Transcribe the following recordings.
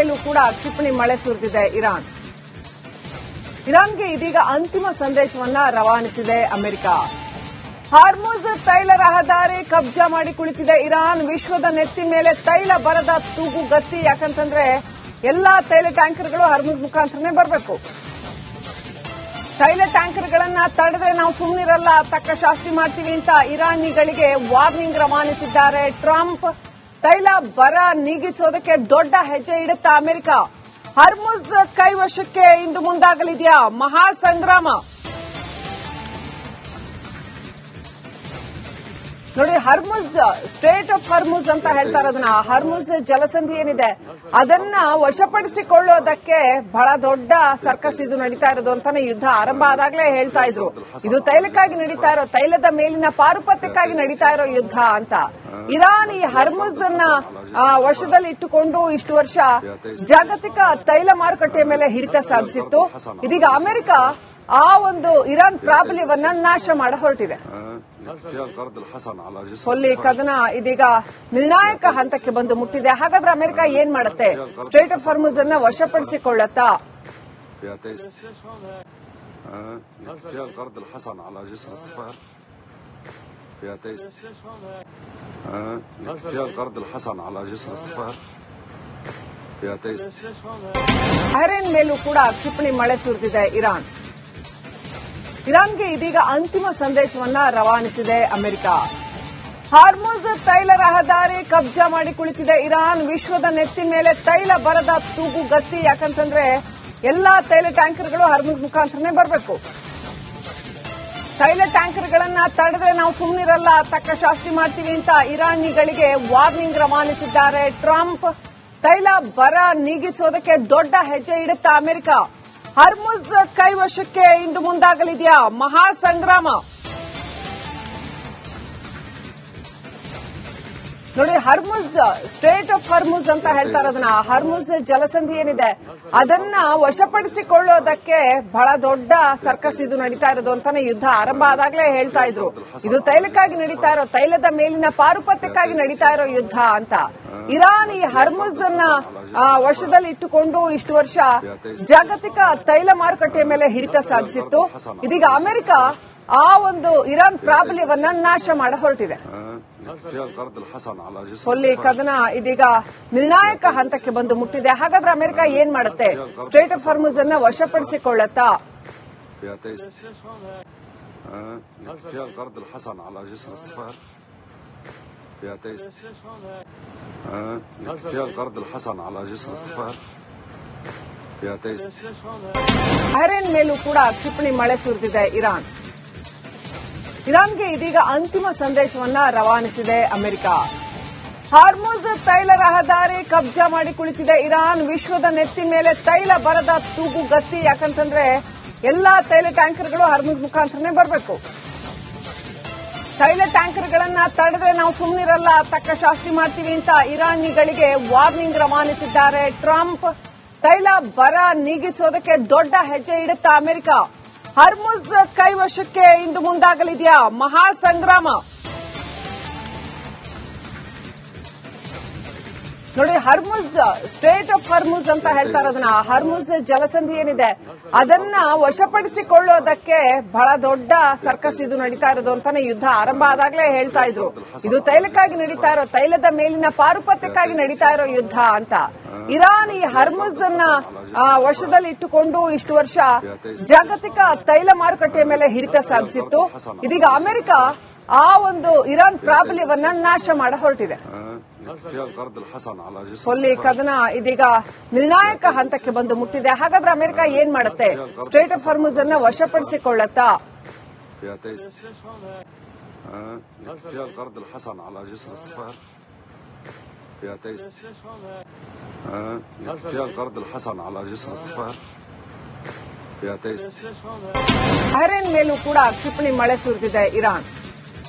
ಮೇಲೂ ಕೂಡ ಕ್ಷಿಪಣಿ ಮಳೆ ಸುರಿದಿದೆ ಇರಾನ್ಗೆ ಇದೀಗ ಅಂತಿಮ ಸಂದೇಶವನ್ನ ರವಾನಿಸಿದೆ ಅಮೆರಿಕ. ಹಾರ್ಮುಜ್ ತೈಲ ರಹದಾರಿ ಕಬ್ಜಾ ಮಾಡಿ ಕುಳಿತಿದೆ ಇರಾನ್. ವಿಶ್ವದ ನೆತ್ತಿ ಮೇಲೆ ತೈಲ ಬರದ ತೂಗು ಗತಿ. ಯಾಕಂತಂದ್ರೆ ಎಲ್ಲಾ ತೈಲ ಟ್ಯಾಂಕರ್ಗಳು ಹಾರ್ಮುಜ್ ಮುಖಾಂತರನೇ ಬರಬೇಕು. ತೈಲ ಟ್ಯಾಂಕರ್ಗಳನ್ನ ತಡೆದ್ರೆ ನಾವು ಸುಮ್ಮನಿರಲ್ಲ, ತಕ್ಕ ಶಾಸ್ತಿ ಮಾಡ್ತೀವಿ ಅಂತ ಇರಾನಿಗಳಿಗೆ ವಾರ್ನಿಂಗ್ ರವಾನಿಸಿದ್ದಾರೆ ಟ್ರಂಪ್. ತೈಲ ಬರ ನೀಗಿಸೋದಕ್ಕೆ ದೊಡ್ಡ ಹೆಜ್ಜೆ ಇಡುತ್ತಾ ಅಮೆರಿಕ. ಹಾರ್ಮುಜ್ ಕೈವಶಕ್ಕೆ ಇಂದು ಮುಂದಾಗಲಿದೆಯಾ ಮಹಾ ಸಂಗ್ರಾಮ? ನೋಡಿ, ಹರ್ಮುಜ್ ಸ್ಟ್ರೇಟ್ ಆಫ್ ಹರ್ಮುಜ್ ಅಂತ ಹೇಳ್ತಾ ಇರೋದನ್ನ, ಹರ್ಮುಜ್ ಜಲಸಂಧಿ ಏನಿದೆ ಅದನ್ನ ವಶಪಡಿಸಿಕೊಳ್ಳೋದಕ್ಕೆ ಬಹಳ ದೊಡ್ಡ ಸರ್ಕಸ್ ಇದು ನಡೀತಾ ಇರೋದು ಅಂತಾನೆ ಯುದ್ಧ ಆರಂಭ ಆದಾಗಲೇ ಹೇಳ್ತಾ ಇದ್ರು. ಇದು ತೈಲಕ್ಕಾಗಿ ನಡೀತಾ ಇರೋ, ತೈಲದ ಮೇಲಿನ ಪಾರುಪತ್ಯಕ್ಕಾಗಿ ನಡೀತಾ ಇರೋ ಯುದ್ಧ ಅಂತ. ಇರಾನ್ ಈ ಹರ್ಮುಜ್ ಅನ್ನ ವಶದಲ್ಲಿ ಇಟ್ಟುಕೊಂಡು ಇಷ್ಟು ವರ್ಷ ಜಾಗತಿಕ ತೈಲ ಮಾರುಕಟ್ಟೆಯ ಮೇಲೆ ಹಿಡಿತ ಸಾಧಿಸಿತ್ತು. ಇದೀಗ ಅಮೆರಿಕ ಆ ಒಂದು ಇರಾನ್ ಪ್ರಾಬಲ್ಯವನ್ನ ನಾಶ ಮಾಡ ಹೊರಟಿದೆ. ಕೊಲ್ಲಿ ಕದನ ಇದೀಗ ನಿರ್ಣಾಯಕ ಹಂತಕ್ಕೆ ಬಂದು ಮುಟ್ಟಿದೆ. ಹಾಗಾದ್ರೆ ಅಮೆರಿಕ ಏನ್ ಮಾಡುತ್ತೆ? ಸ್ಟ್ರೇಟ್ ಆಫ್ ಹಾರ್ಮುಜ್ ಅನ್ನ ವಶಪಡಿಸಿಕೊಳ್ಳುತ್ತಾ? ಬಹರೇನ್ ಮೇಲೂ ಕೂಡ ಕ್ಷಿಪಣಿ ಮಳೆ ಸುರಿದಿದೆ ಇರಾನ್ಗೆ ಇದೀಗ ಅಂತಿಮ ಸಂದೇಶವನ್ನ ರವಾನಿಸಿದೆ ಅಮೆರಿಕ. ಹಾರ್ಮುಜ್ ತೈಲ ರಹದಾರಿ ಕಬ್ಜಾ ಮಾಡಿ ಕುಳಿತಿದೆ ಇರಾನ್. ವಿಶ್ವದ ನೆತ್ತಿ ಮೇಲೆ ತೈಲ ಬರದ ತೂಗು ಗತಿ. ಯಾಕಂತಂದ್ರೆ ಎಲ್ಲಾ ತೈಲ ಟ್ಯಾಂಕರ್ಗಳು ಹಾರ್ಮುಜ್ ಮುಖಾಂತರನೇ ಬರಬೇಕು. ತೈಲ ಟ್ಯಾಂಕರ್ಗಳನ್ನ ತಡೆದ್ರೆ ನಾವು ಸುಮ್ಮನಿರಲ್ಲ, ತಕ್ಕ ಶಾಸ್ತಿ ಮಾಡ್ತೀವಿ ಅಂತ ಇರಾನಿಗಳಿಗೆ ವಾರ್ನಿಂಗ್ ರವಾನಿಸಿದ್ದಾರೆ ಟ್ರಂಪ್. ತೈಲ ಬರ ನೀಗಿಸೋದಕ್ಕೆ ದೊಡ್ಡ ಹೆಜ್ಜೆ ಇಡುತ್ತಾ ಅಮೆರಿಕ. ಹರ್ಮುಜ್ ಕೈವಶಕ್ಕೆ ಇಂದು ಮುಂದಾಗಲಿದೆಯಾ ಮಹಾ ಸಂಗ್ರಾಮ? ನೋಡಿ, ಹರ್ಮುಜ್ ಸ್ಟ್ರೇಟ್ ಆಫ್ ಹರ್ಮುಜ್ ಅಂತ ಹೇಳ್ತಾ ಇರೋದನ್ನ, ಹರ್ಮುಜ್ ಜಲಸಂಧಿ ಏನಿದೆ ಅದನ್ನ ವಶಪಡಿಸಿಕೊಳ್ಳೋದಕ್ಕೆ ಬಹಳ ದೊಡ್ಡ ಸರ್ಕಸ್ ಇದು ನಡೀತಾ ಇರೋದು ಅಂತಾನೆ ಯುದ್ಧ ಆರಂಭ ಆದಾಗಲೇ ಹೇಳ್ತಾ ಇದ್ರು. ಇದು ತೈಲಕ್ಕಾಗಿ ನಡೀತಾ ಇರೋ, ತೈಲದ ಮೇಲಿನ ಪಾರುಪತ್ಯಕ್ಕಾಗಿ ನಡೀತಾ ಇರೋ ಯುದ್ಧ ಅಂತ. ಇರಾನ್ ಈ ಹರ್ಮುಜ್ ಅನ್ನ ವಶದಲ್ಲಿ ಇಟ್ಟುಕೊಂಡು ಇಷ್ಟು ವರ್ಷ ಜಾಗತಿಕ ತೈಲ ಮಾರುಕಟ್ಟೆಯ ಮೇಲೆ ಹಿಡಿತ ಸಾಧಿಸಿತ್ತು. ಇದೀಗ ಅಮೆರಿಕ ಆ ಒಂದು ಇರಾನ್ ಪ್ರಾಬಲ್ಯವನ್ನ ನಾಶ ಮಾಡ ಹೊರಟಿದೆ. ಕೊಲ್ಲಿ ಕದನ ಇದೀಗ ನಿರ್ಣಾಯಕ ಹಂತಕ್ಕೆ ಬಂದು ಮುಟ್ಟಿದೆ. ಹಾಗಾದ್ರೆ ಅಮೆರಿಕ ಏನ್ ಮಾಡುತ್ತೆ? ಸ್ಟ್ರೇಟ್ ಆಫ್ ಹಾರ್ಮುಜ್ ಅನ್ನ ವಶಪಡಿಸಿಕೊಳ್ಳುತ್ತಾ? ಬಹರೇನ್ ಮೇಲೂ ಕೂಡ ಕ್ಷಿಪಣಿ ಮಳೆ ಸುರಿದಿದೆ ಇರಾನ್ಗೆ ಇದೀಗ ಅಂತಿಮ ಸಂದೇಶವನ್ನ ರವಾನಿಸಿದೆ ಅಮೆರಿಕ. ಹಾರ್ಮುಜ್ ತೈಲ ರಹದಾರಿ ಕಬ್ಜಾ ಮಾಡಿ ಕುಳಿತಿದೆ ಇರಾನ್. ವಿಶ್ವದ ನೆತ್ತಿ ಮೇಲೆ ತೈಲ ಬರದ ತೂಗು ಗತಿ. ಯಾಕಂತಂದ್ರೆ ಎಲ್ಲಾ ತೈಲ ಟ್ಯಾಂಕರ್ಗಳು ಹಾರ್ಮುಜ್ ಮುಖಾಂತರನೇ ಬರಬೇಕು. ತೈಲ ಟ್ಯಾಂಕರ್ಗಳನ್ನ ತಡೆದ್ರೆ ನಾವು ಸುಮ್ಮನಿರಲ್ಲ, ತಕ್ಕ ಶಾಸ್ತಿ ಮಾಡ್ತೀವಿ ಅಂತ ಇರಾನಿಗಳಿಗೆ ವಾರ್ನಿಂಗ್ ರವಾನಿಸಿದ್ದಾರೆ ಟ್ರಂಪ್. ತೈಲ ಬರ ನೀಗಿಸೋದಕ್ಕೆ ದೊಡ್ಡ ಹೆಜ್ಜೆ ಇಡುತ್ತಾ ಅಮೆರಿಕ. ಹರ್ಮುಜ್ ಕೈವಶಕ್ಕೆ ಇಂದು ಮುಂದಾಗಲಿದೆಯಾ ಮಹಾ ಸಂಗ್ರಾಮ? ನೋಡಿ, ಹರ್ಮುಜ್ ಸ್ಟ್ರೇಟ್ ಆಫ್ ಹರ್ಮುಜ್ ಅಂತ ಹೇಳ್ತಾ ಇರೋದನ್ನ, ಹರ್ಮುಜ್ ಜಲಸಂಧಿ ಏನಿದೆ ಅದನ್ನ ವಶಪಡಿಸಿಕೊಳ್ಳೋದಕ್ಕೆ ಬಹಳ ದೊಡ್ಡ ಸರ್ಕಸ್ ಇದು ನಡೀತಾ ಇರೋದು ಅಂತಾನೆ ಯುದ್ಧ ಆರಂಭ ಆದಾಗಲೇ ಹೇಳ್ತಾ ಇದ್ರು. ಇದು ತೈಲಕ್ಕಾಗಿ ನಡೀತಾ ಇರೋ, ತೈಲದ ಮೇಲಿನ ಪಾರುಪತ್ಯಕ್ಕಾಗಿ ನಡೀತಾ ಇರೋ ಯುದ್ಧ ಅಂತ. ಇರಾನ್ ಈ ಹರ್ಮುಜ್ ಅನ್ನ ವಶದಲ್ಲಿ ಇಟ್ಟುಕೊಂಡು ಇಷ್ಟು ವರ್ಷ ಜಾಗತಿಕ ತೈಲ ಮಾರುಕಟ್ಟೆಯ ಮೇಲೆ ಹಿಡಿತ ಸಾಧಿಸಿತ್ತು. ಇದೀಗ ಅಮೆರಿಕ ಆ ಒಂದು ಇರಾನ್ ಪ್ರಾಬಲ್ಯವನ್ನ ನಾಶ ಮಾಡ ಹೊರಟಿದೆ. ಕೊಲ್ಲಿ ಕದನ ಇದೀಗ ನಿರ್ಣಾಯಕ ಹಂತಕ್ಕೆ ಬಂದು ಮುಟ್ಟಿದೆ. ಹಾಗಾದ್ರೆ ಅಮೆರಿಕ ಏನ್ ಮಾಡುತ್ತೆ? ಸ್ಟ್ರೇಟ್ ಆಫ್ ಹಾರ್ಮುಜ್ ಅನ್ನ ವಶಪಡಿಸಿಕೊಳ್ಳುತ್ತಾ? ಬಹರೇನ್ ಮೇಲೂ ಕೂಡ ಕ್ಷಿಪಣಿ ಮಳೆ ಸುರಿದಿದೆ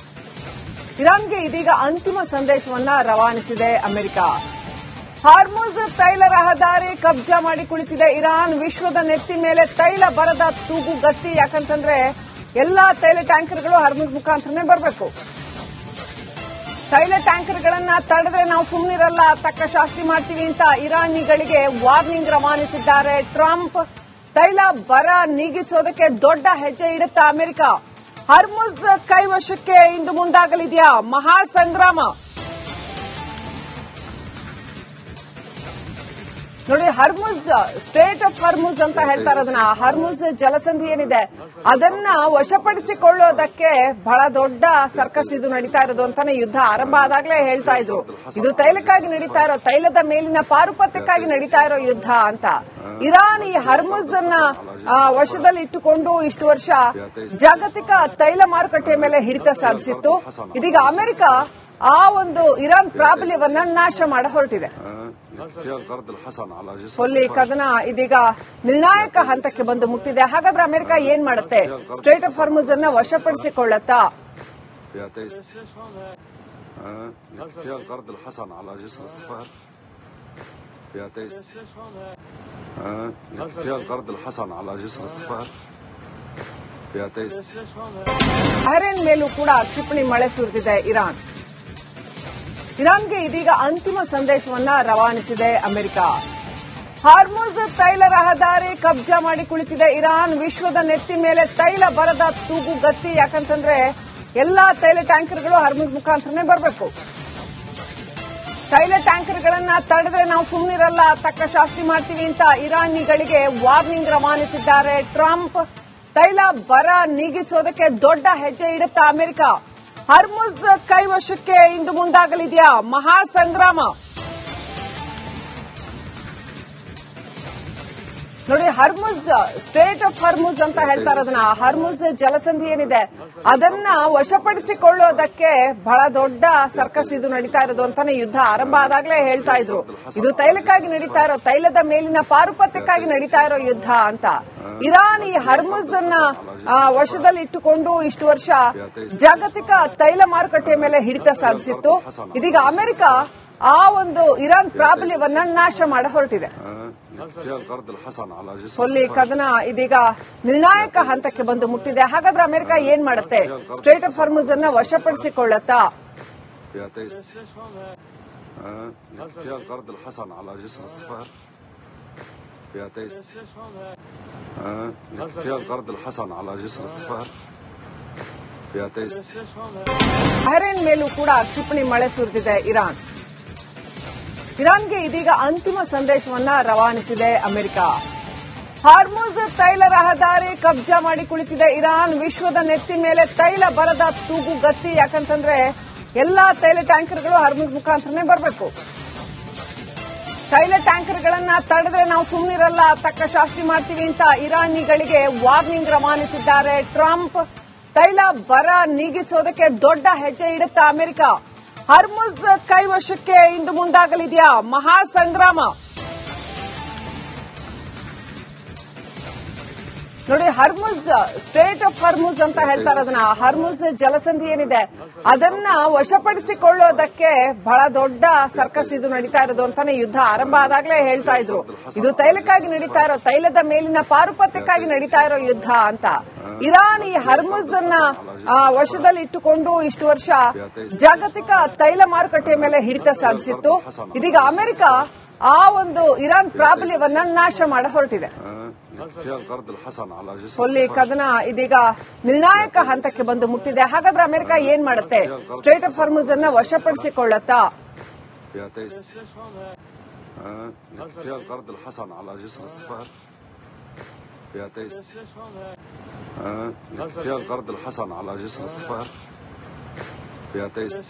ಇರಾನ್ಗೆ ಇದೀಗ ಅಂತಿಮ ಸಂದೇಶವನ್ನ ರವಾನಿಸಿದೆ ಅಮೆರಿಕ. ಹಾರ್ಮುಜ್ ತೈಲ ರಹದಾರಿ ಕಬ್ಜಾ ಮಾಡಿ ಕುಳಿತಿದೆ ಇರಾನ್. ವಿಶ್ವದ ನೆತ್ತಿ ಮೇಲೆ ತೈಲ ಬರದ ತೂಗು ಗತಿ. ಯಾಕಂತಂದ್ರೆ ಎಲ್ಲಾ ತೈಲ ಟ್ಯಾಂಕರ್ಗಳು ಹಾರ್ಮುಜ್ ಮುಖಾಂತರನೇ ಬರಬೇಕು. ತೈಲ ಟ್ಯಾಂಕರ್ಗಳನ್ನ ತಡೆದ್ರೆ ನಾವು ಸುಮ್ಮನಿರಲ್ಲ, ತಕ್ಕ ಶಾಸ್ತಿ ಮಾಡ್ತೀವಿ ಅಂತ ಇರಾನಿಗಳಿಗೆ ವಾರ್ನಿಂಗ್ ರವಾನಿಸಿದ್ದಾರೆ ಟ್ರಂಪ್. ತೈಲ ಬರ ನೀಗಿಸೋದಕ್ಕೆ ದೊಡ್ಡ ಹೆಜ್ಜೆ ಇಡುತ್ತಾ ಅಮೆರಿಕ. ಹರ್ಮುಜ್ ಕೈವಶಕ್ಕೆ ಇಂದು ಮುಂದಾಗಲಿದೆಯಾ ಮಹಾ ಸಂಗ್ರಾಮ? ನೋಡಿ, ಹರ್ಮುಜ್ ಸ್ಟ್ರೇಟ್ ಆಫ್ ಹರ್ಮುಜ್ ಅಂತ ಹೇಳ್ತಾರೆ ಅದನ್ನ. ಹರ್ಮುಜ್ ಜಲಸಂಧಿ ಏನಿದೆ ಅದನ್ನ ವಶಪಡಿಸಿಕೊಳ್ಳೋದಕ್ಕೆ ಬಹಳ ದೊಡ್ಡ ಸರ್ಕಸ್ ಇದು ನಡೀತಾ ಇರೋದು ಅಂತಾನೆ ಯುದ್ಧ ಆರಂಭ ಆದಾಗ್ಲೇ ಹೇಳ್ತಾ ಇದ್ರು. ಇದು ತೈಲಕ್ಕಾಗಿ ನಡೀತಾ ಇರೋ, ತೈಲದ ಮೇಲಿನ ಪಾರುಪತ್ಯಕ್ಕಾಗಿ ನಡೀತಾ ಇರೋ ಯುದ್ಧ ಅಂತ. ಇರಾನ್ ಈ ಹರ್ಮುಜ್ ಅನ್ನ ವಶದಲ್ಲಿ ಇಟ್ಟುಕೊಂಡು ಇಷ್ಟು ವರ್ಷ ಜಾಗತಿಕ ತೈಲ ಮಾರುಕಟ್ಟೆ ಮೇಲೆ ಹಿಡಿತ ಸಾಧಿಸಿತ್ತು. ಇದೀಗ ಅಮೆರಿಕ ಆ ಒಂದು ಇರಾನ್ ಪ್ರಾಬಲ್ಯವನ್ನ ನಾಶ ಮಾಡ ಹೊರಟಿದೆ. ಕೊಲ್ಲಿ ಕದನ ಇದೀಗ ನಿರ್ಣಾಯಕ ಹಂತಕ್ಕೆ ಬಂದು ಮುಟ್ಟಿದೆ. ಹಾಗಾದ್ರೆ ಅಮೆರಿಕ ಏನ್ ಮಾಡುತ್ತೆ? ಸ್ಟ್ರೇಟ್ ಆಫ್ ಹರ್ಮುಜ್ ಅನ್ನ ವಶಪಡಿಸಿಕೊಳ್ಳುತ್ತಾ? ಬಹರೇನ್ ಮೇಲೂ ಕೂಡ ಕ್ಷಿಪಣಿ ಮಳೆ ಸುರಿದಿದೆ ಇರಾನ್. ಇರಾನ್ಗೆ ಇದೀಗ ಅಂತಿಮ ಸಂದೇಶವನ್ನ ರವಾನಿಸಿದೆ ಅಮೆರಿಕ. ಹಾರ್ಮುಜ್ ತೈಲ ರಹದಾರಿ ಕಬ್ಜಾ ಮಾಡಿ ಕುಳಿತಿದೆ ಇರಾನ್. ವಿಶ್ವದ ನೆತ್ತಿ ಮೇಲೆ ತೈಲ ಬರದ ತೂಗು ಗತಿ. ಯಾಕಂತಂದ್ರೆ ಎಲ್ಲಾ ತೈಲ ಟ್ಯಾಂಕರ್ಗಳು ಹಾರ್ಮುಜ್ ಮುಖಾಂತರನೇ ಬರಬೇಕು. ತೈಲ ಟ್ಯಾಂಕರ್ಗಳನ್ನ ತಡೆದ್ರೆ ನಾವು ಸುಮ್ಮನಿರಲ್ಲ, ತಕ್ಕ ಶಾಸ್ತಿ ಮಾಡ್ತೀವಿ ಅಂತ ಇರಾನಿಗಳಿಗೆ ವಾರ್ನಿಂಗ್ ರವಾನಿಸಿದ್ದಾರೆ ಟ್ರಂಪ್. ತೈಲ ಬರ ನೀಗಿಸೋದಕ್ಕೆ ದೊಡ್ಡ ಹೆಜ್ಜೆ ಇಡುತ್ತಾ ಅಮೆರಿಕ. ಹರ್ಮುಜ್ ಕೈವಶಕ್ಕೆ ಇಂದು ಮುಂದಾಗಲಿದೆಯಾ ಮಹಾ ಸಂಗ್ರಾಮ? ನೋಡಿ, ಹರ್ಮುಜ್ ಸ್ಟ್ರೇಟ್ ಆಫ್ ಹರ್ಮುಜ್ ಅಂತ ಹೇಳ್ತಾರೆ ಅದನ್ನ. ಹರ್ಮುಜ್ ಜಲಸಂಧಿ ಏನಿದೆ ಅದನ್ನ ವಶಪಡಿಸಿಕೊಳ್ಳೋದಕ್ಕೆ ಬಹಳ ದೊಡ್ಡ ಸರ್ಕಸ್ ಇದು ನಡೀತಾ ಇರೋದು ಅಂತಾನೆ ಯುದ್ಧ ಆರಂಭ ಆದಾಗ್ಲೇ ಹೇಳ್ತಾ ಇದ್ರು. ಇದು ತೈಲಕ್ಕಾಗಿ ನಡೀತಾ ಇರೋ, ತೈಲದ ಮೇಲಿನ ಪಾರುಪತ್ಯಕ್ಕಾಗಿ ನಡೀತಾ ಇರೋ ಯುದ್ಧ ಅಂತ. ಇರಾನ್ ಈ ಹರ್ಮುಜ್ ಅನ್ನ ವಶದಲ್ಲಿ ಇಟ್ಟುಕೊಂಡು ಇಷ್ಟು ವರ್ಷ ಜಾಗತಿಕ ತೈಲ ಮಾರುಕಟ್ಟೆ ಮೇಲೆ ಹಿಡಿತ ಸಾಧಿಸಿತ್ತು. ಇದೀಗ ಅಮೆರಿಕ ಆ ಒಂದು ಇರಾನ್ ಪ್ರಾಬಲ್ಯವನ್ನ ನಾಶ ಮಾಡ ಹೊರಟಿದೆ. ಕೊಲ್ಲಿ ಕದನ ಇದೀಗ ನಿರ್ಣಾಯಕ ಹಂತಕ್ಕೆ ಬಂದು ಮುಟ್ಟಿದೆ. ಹಾಗಾದ್ರೆ ಅಮೆರಿಕ ಏನ್ ಮಾಡುತ್ತೆ? ಸ್ಟ್ರೇಟ್ ಆಫ್ ಹರ್ಮುಜ್ ಅನ್ನ ವಶಪಡಿಸಿಕೊಳ್ಳುತ್ತಾ? ಬಹರೇನ್ ಮೇಲೂ ಕೂಡ ಕ್ಷಿಪಣಿ ಮಳೆ ಸುರಿದಿದೆ ಇರಾನ್. ಇರಾನ್ಗೆ ಇದೀಗ ಅಂತಿಮ ಸಂದೇಶವನ್ನ ರವಾನಿಸಿದೆ ಅಮೆರಿಕ. ಹಾರ್ಮುಜ್ ತೈಲ ರಹದಾರಿ ಕಬ್ಜಾ ಮಾಡಿ ಕುಳಿತಿದೆ ಇರಾನ್. ವಿಶ್ವದ ನೆತ್ತಿ ಮೇಲೆ ತೈಲ ಬರದ ತೂಗು ಗತಿ. ಯಾಕಂತಂದ್ರೆ ಎಲ್ಲಾ ತೈಲ ಟ್ಯಾಂಕರ್ಗಳು ಹಾರ್ಮುಜ್ ಮುಖಾಂತರನೇ ಬರಬೇಕು. ತೈಲ ಟ್ಯಾಂಕರ್ಗಳನ್ನ ತಡೆದ್ರೆ ನಾವು ಸುಮ್ಮನಿರಲ್ಲ, ತಕ್ಕ ಶಾಸ್ತಿ ಮಾಡ್ತೀವಿ ಅಂತ ಇರಾನಿಗಳಿಗೆ ವಾರ್ನಿಂಗ್ ರವಾನಿಸಿದ್ದಾರೆ ಟ್ರಂಪ್. ತೈಲ ಬರ ನೀಗಿಸೋದಕ್ಕೆ ದೊಡ್ಡ ಹೆಜ್ಜೆ ಇಡುತ್ತಾ ಅಮೆರಿಕ. ಹರ್ಮುಜ್ ಕೈವಶಕ್ಕೆ ಇಂದು ಮುಂದಾಗಲಿದೆಯಾ ಮಹಾ ಸಂಗ್ರಾಮ? ನೋಡಿ, ಹರ್ಮುಜ್ ಸ್ಟ್ರೇಟ್ ಆಫ್ ಹರ್ಮುಜ್ ಅಂತ ಹೇಳ್ತಾರೆ ಅದನ್ನ. ಹರ್ಮುಜ್ ಜಲಸಂಧಿ ಏನಿದೆ ಅದನ್ನ ವಶಪಡಿಸಿಕೊಳ್ಳೋದಕ್ಕೆ ಬಹಳ ದೊಡ್ಡ ಸರ್ಕಸ್ ಇದು ನಡೀತಾ ಇರೋದು ಅಂತಾನೆ ಯುದ್ಧ ಆರಂಭ ಆದಾಗ್ಲೇ ಹೇಳ್ತಾ ಇದ್ರು. ಇದು ತೈಲಕ್ಕಾಗಿ ನಡೀತಾ ಇರೋ, ತೈಲದ ಮೇಲಿನ ಪಾರುಪತ್ಯಕ್ಕಾಗಿ ನಡೀತಾ ಇರೋ ಯುದ್ಧ ಅಂತ. ಇರಾನ್ ಈ ಹರ್ಮುಜ್ ಅನ್ನ ವಶದಲ್ಲಿ ಇಟ್ಟುಕೊಂಡು ಇಷ್ಟು ವರ್ಷ ಜಾಗತಿಕ ತೈಲ ಮಾರುಕಟ್ಟೆ ಮೇಲೆ ಹಿಡಿತ ಸಾಧಿಸಿತ್ತು. ಇದೀಗ ಅಮೆರಿಕ ಆ ಒಂದು ಇರಾನ್ ಪ್ರಾಬಲ್ಯವನ್ನ ನಾಶ ಮಾಡ ಹೊರಟಿದೆ. ಕೊಲ್ಲಿ ಕದನ ಇದೀಗ ನಿರ್ಣಾಯಕ ಹಂತಕ್ಕೆ ಬಂದು ಮುಟ್ಟಿದೆ. ಹಾಗಾದ್ರೆ ಅಮೆರಿಕ ಏನ್ ಮಾಡುತ್ತೆ? ಸ್ಟ್ರೇಟ್ ಆಫ್ ಹರ್ಮುಜ್ ಅನ್ನ ವಶಪಡಿಸಿಕೊಳ್ಳುತ್ತಾ? فيها القرض الحسن على جسر الصفار فيها تيست